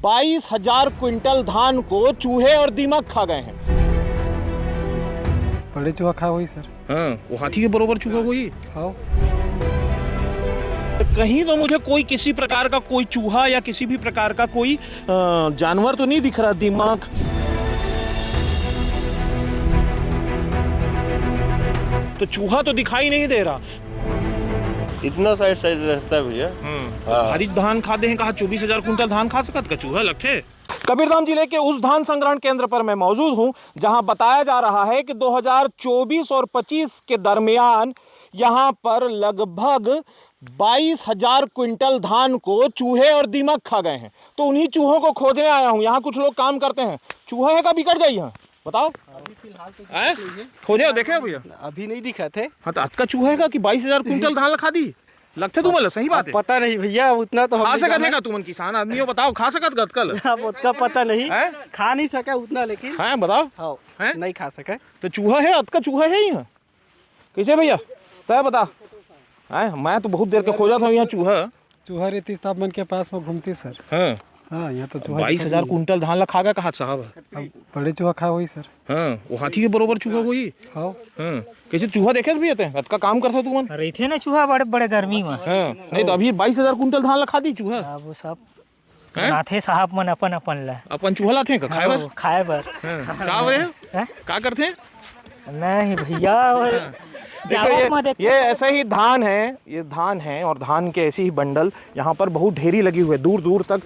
22,000 quintal धान को चूहे और दीमक खा गए हैं। बड़े चूहा खा हुई सर। हाँ, वो हाथी के बरोबर चूहा हुई। हाँ। कहीं तो मुझे कोई किसी प्रकार का कोई चूहा या किसी भी प्रकार का कोई जानवर तो नहीं दिख रहा। दीमक तो चूहा तो दिखाई नहीं दे रहा। इतना साइज रहता है भैया। भारी धान खाते हैं कहा 24,000 कुंटल धान खा सकत का चूहा लगते। कबीरधाम जिले के उस धान संग्रहण केंद्र पर मैं मौजूद हूं जहां बताया जा रहा है कि 2024 और 25 के दरमियान यहां पर लगभग 22,000 क्विंटल धान को चूहे और दीमक खा गए हैं। तो उन्हीं चूहों को खोजने आया हूं। यहाँ कुछ लोग काम करते हैं। चूहा है का बिगड़ जाइए। यहाँ बताओ अभी फिलहाल तो खोजे देखे भैया अभी नहीं दिखा थे। हाँ तो आज का चूहा है कि 22,000 क्विंटल धान खा दी लगते तुम्हें। सही बात है। पता नहीं भैया उतना तो खा सकत है तुम किसान आदमी हो। बताओ खा सकत गत कल उसका पता नहीं है? खा नहीं सका उतना लेकिन हाँ बताओ। हाँ नहीं खा सका। तो चूहा है अत का चूहा है यहाँ कैसे भैया तय बता। मैं तो बहुत देर के खोजा था यहाँ चूहा रहती तापमान के पास में घूमती सर। हाँ हाँ यहाँ तो चूहा 22,000 कुंटल धान ला खा गया कहा साहब। बड़े चूहा खा हुई सर। हाँ वो हाथी के बरोबर चूहा हुई। हाँ कैसे चूहा देखे भी थे का काम करता तू मन रही थे ना चूहा बड़े बड़े गर्मी में। हाँ नहीं तो अभी 22,000 कुंटल धान ला खा दी चूहा। वो सब नाथे साहब मन अपन अपन ला अपन चूहा लाते हैं खाए बर खाए बर का करते हैं। नहीं भैया ये ऐसे ही धान है। ये धान है और धान के ऐसे ही बंडल यहाँ पर बहुत ढेरी लगी हुई है दूर दूर तक।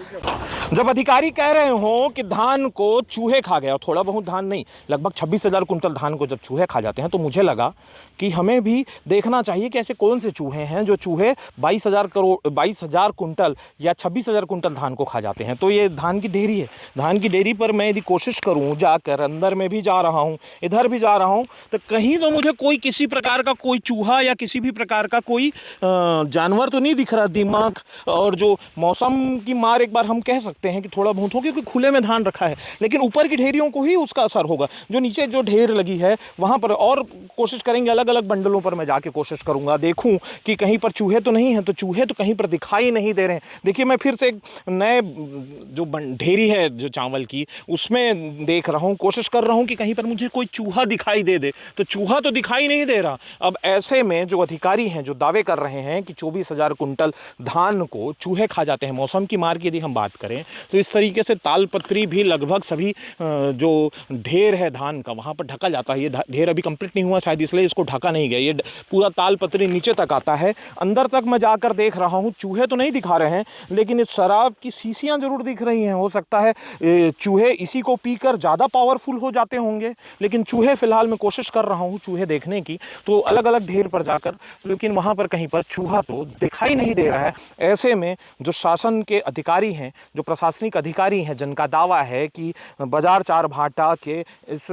जब अधिकारी कह रहे हो कि धान को चूहे खा गए और थोड़ा बहुत धान नहीं लगभग 26,000 कुंटल धान को जब चूहे खा जाते हैं तो मुझे लगा कि हमें भी देखना चाहिए कि ऐसे कौन से चूहे हैं जो चूहे 22,000 कुंटल या 26,000 कुंटल धान को खा जाते हैं। तो ये धान की डेयरी है। धान की डेयरी पर मैं यदि कोशिश करूँ जाकर अंदर में भी जा रहा हूँ इधर भी जा रहा हूँ तो कहीं तो मुझे कोई किसी प्रकार का कोई चूहा या किसी भी प्रकार का कोई जानवर तो नहीं दिख रहा। दिमाग और जो मौसम की मार एक बार हम कह सकते हैं कि थोड़ा बहुत हो क्योंकि खुले में धान रखा है लेकिन ऊपर की ढेरियों को ही उसका असर होगा। जो नीचे जो ढेर लगी है वहां पर और कोशिश करेंगे अलग अलग बंडलों पर मैं जाके कोशिश करूंगा देखूं कि कहीं पर चूहे तो नहीं है। तो चूहे तो कहीं पर दिखाई नहीं दे रहे हैं। देखिए मैं फिर से एक नए जो ढेरी है जो चावल की उसमें देख रहा हूँ कोशिश कर रहा हूँ कि कहीं पर मुझे कोई चूहा दिखाई दे। तो चूहा तो दिखाई नहीं दे रहा। अब ऐसे में जो अधिकारी हैं जो दावे कर रहे हैं कि 24,000 कुंटल धान को चूहे खा जाते हैं। मौसम की मार की यदि हम बात करें तो इस तरीके से तालपत्री भी लगभग सभी जो ढेर है धान का वहाँ पर ढका जाता है। ये ढेर अभी कंप्लीट नहीं हुआ शायद इसलिए इसको ढका नहीं गया। ये पूरा तालपत्री नीचे तक आता है। अंदर तक मैं जाकर देख रहा हूँ चूहे तो नहीं दिखा रहे हैं लेकिन इस शराब की शीशियाँ जरूर दिख रही हैं। हो सकता है चूहे इसी को पीकर ज़्यादा पावरफुल हो जाते होंगे लेकिन चूहे फिलहाल मैं कोशिश कर रहा हूँ चूहे देखने की तो अलग अलग ढेर पर जाकर लेकिन वहाँ पर कहीं पर चूहा तो दिखाई नहीं दे रहा है। ऐसे में जो शासन के अधिकारी हैं जो प्रशासनिक अधिकारी हैं जिनका दावा है कि बाजार चार भाटा के इस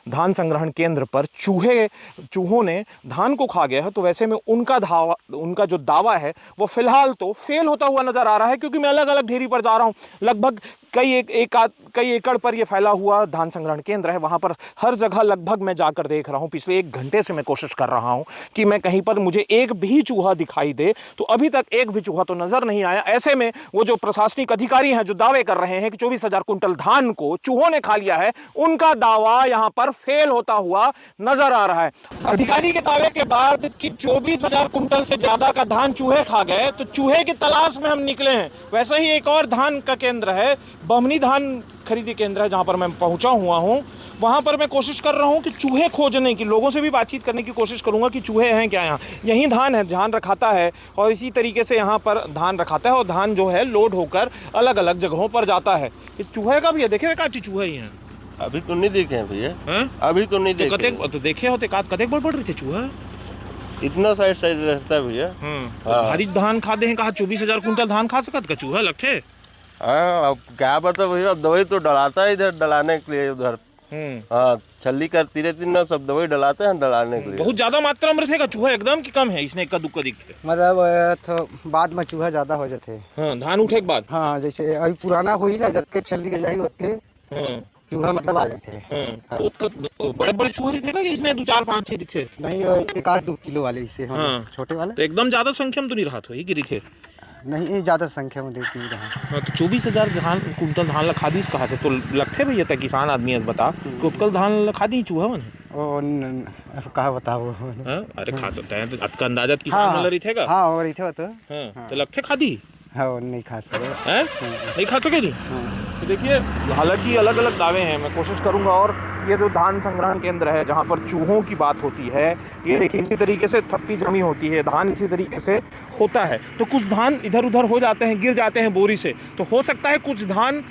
धान संग्रहण केंद्र पर चूहों ने धान को खा गया है तो वैसे में उनका जो दावा है वो फिलहाल तो फेल होता हुआ नजर आ रहा है क्योंकि मैं अलग अलग ढेरी पर जा रहा हूँ। लगभग कई एकड़ पर ये फैला हुआ धान संग्रहण केंद्र है। वहाँ पर हर जगह लगभग मैं जाकर देख रहा हूँ। पिछले 1 घंटे से मैं कोशिश कर रहा हूँ कि मैं कहीं पर मुझे एक भी चूहा दिखाई दे तो अभी तक एक भी चूहा तो नजर नहीं आया। ऐसे में वो जो प्रशासनिक अधिकारी हैं जो दावे कर रहे हैं कि 24,000 कुंटल धान को चूहों ने खा लिया है उनका दावा यहाँ पर फेल होता हुआ नजर आ रहा है। अधिकारी के दावे के बाद कि 24,000 कुंटल से ज्यादा का धान चूहे खा गए तो चूहे की तलाश में हम निकले हैं। वैसे ही एक और धान का केंद्र है बमनी धान खरीदी केंद्र है जहां पर मैं पहुंचा हुआ हूं। वहां पर मैं कोशिश कर रहा हूं कि चूहे खोजने की लोगों से भी बातचीत करने की कोशिश करूंगा कि चूहे हैं क्या यहाँ। यही धान है धान रखाता है और इसी तरीके से यहाँ पर धान रखाता है और धान जो है लोड होकर अलग अलग जगहों पर जाता है। इस चूहे का भी है देखे का चूहे ही हैं। अभी तो नहीं देखे हैं भैया। अभी तो नहीं देखे तो देखे होते कतेक बड़ पड़ रहे थे चूहा। इतना साइज रहता है भैया। भारी धान खाते हैं कहा 24,000 कुंटल धान खा सकत का चूहा लगते। हाँ अब क्या बता भैया दवाई तो डलाता है इधर डलाने के लिए उधर। हाँ छल्ली करती रहती ना सब दवाई डलाते हैं डलाने के लिए। बहुत ज्यादा मात्रा में रहेगा चूहा एकदम कि कम है इसने इक्का दुक्का दिखते मतलब तो बाद में चूहा ज्यादा हो जाते हैं। हाँ धान उठे के बाद। हाँ जैसे अभी पुराना हुई ना जब के छल्ली गई होते चूहा मतलब आ जाते हैं। बड़े बड़े चूहे थे ना कि इसमें 2, 4, 5, 6 दिखे नहीं 1-2 किलो वाले इससे छोटे वाले तो एकदम ज्यादा संख्या में तो नहीं रहा था गिरी थे। नहीं ये ज़्यादा संख्या में देती है यहाँ। हाँ, तो 24,000 धान कुंटल धान लखा दी कहा थे तो लगते भैया था किसान आदमी बता कुंटल धान लखा दी चूहा मन कहा बताओ। अरे खा सकते हैं तो अटका अंदाजा किसान वाला रही थे का हाँ और इथे तो हाँ तो लगते खादी हाँ नहीं खा सके हैं नहीं खा सके नहीं। तो देखिए हालांकि अलग अलग दावे हैं, मैं कोशिश करूंगा। और ये जो धान संग्रहण केंद्र है जहाँ पर चूहों की बात होती है, ये देखिए इसी तरीके से थप्पी जमी होती है, धान इसी तरीके से होता है। तो कुछ धान इधर उधर हो जाते हैं, गिर जाते हैं बोरी से, तो हो सकता है कुछ धान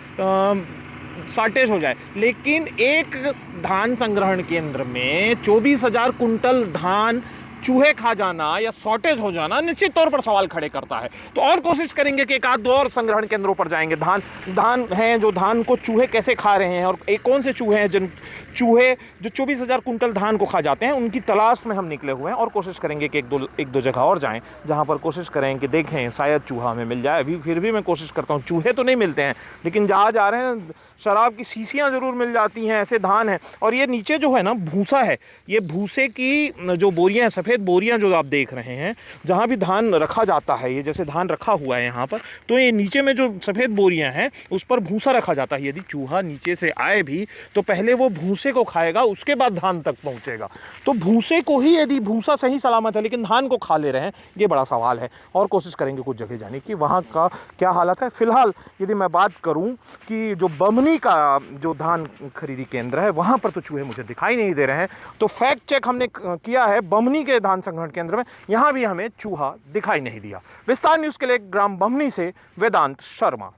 शॉर्टेज हो जाए। लेकिन एक धान संग्रहण केंद्र में 24,000 कुंटल धान चूहे खा जाना या शॉर्टेज हो जाना निश्चित तौर पर सवाल खड़े करता है। तो और कोशिश करेंगे कि एक आध दो और संग्रहण केंद्रों पर जाएंगे। धान हैं जो धान को चूहे कैसे खा रहे हैं और एक कौन से चूहे हैं जिन चूहे जो 24,000 कुंटल धान को खा जाते हैं, उनकी तलाश में हम निकले हुए हैं। और कोशिश करेंगे कि एक दो जगह और जाएं जहां पर कोशिश करें कि देखें शायद चूहा हमें मिल जाए। अभी फिर भी मैं कोशिश करता हूं, चूहे तो नहीं मिलते हैं लेकिन जहाँ जा रहे हैं शराब की शीशियाँ ज़रूर मिल जाती हैं, ऐसे धान हैं। और ये नीचे जो है ना भूसा है, ये भूसे की जो बोरियां हैं, सफ़ेद बोरियां जो आप देख रहे हैं, जहाँ भी धान रखा जाता है, ये जैसे धान रखा हुआ है यहाँ पर, तो ये नीचे में जो सफ़ेद बोरियां हैं उस पर भूसा रखा जाता है। यदि चूहा नीचे से आए भी तो पहले वो भूसे को खाएगा, उसके बाद धान तक पहुँचेगा। तो भूसे को ही यदि भूसा सही सलामत है लेकिन धान को खा ले रहे हैं, ये बड़ा सवाल है। और कोशिश करेंगे कुछ जगह जाने की, वहाँ का क्या हालत है। फिलहाल यदि मैं बात करूँ कि जो बमनी का जो धान खरीदी केंद्र है वहां पर तो चूहे मुझे दिखाई नहीं दे रहे हैं। तो फैक्ट चेक हमने किया है बमनी के धान संग्रहण केंद्र में, यहां भी हमें चूहा दिखाई नहीं दिया। विस्तार न्यूज के लिए ग्राम बमनी से वेदांत शर्मा।